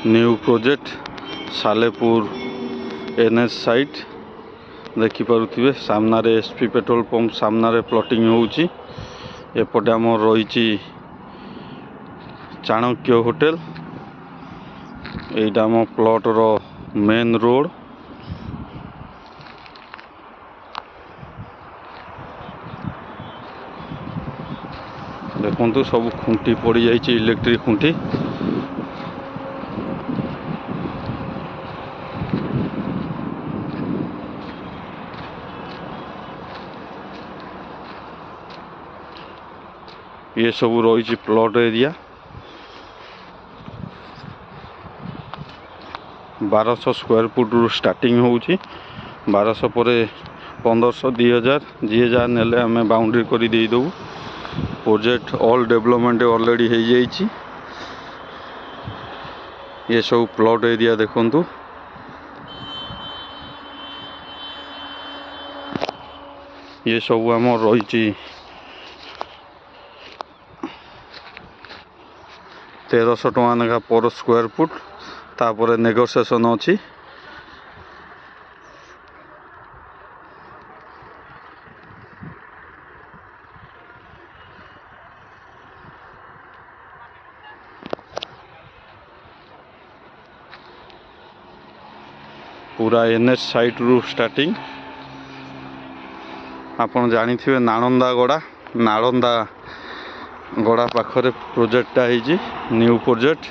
New project Salepur NH site देखिपे सामने SP petrol pump सामने प्लॉटिंग होउची। एपटे आम रही चाणक्य होटेल एटा आम प्लॉट रो मेन रोड। देखु सब खुंटी पड़ जाइए इलेक्ट्रिक खुंटी। ये सब रही प्लॉट एरिया 1200 स्क्वायर फुट रु स्टार्टिंग होउची। 1200 पर 1500 2000 जी जहाँ नेले आम बाउंड्री कर देदेबू। प्रोजेक्ट ऑल डेवलपमेंट ऑलरेडी हो जाइए। ये सब प्लॉट एरिया देखंतु। ये सब आम रही 1300 टका लेखा पर स्क्वायर फुट। तापर नेगोशिएशन अच्छी। पूरा एनएच साइट रु स्टार्टिंग। आपन जानी थे नालंदा गड़ा पाखरे प्रोजेक्टा है न्यू प्रोजेक्ट।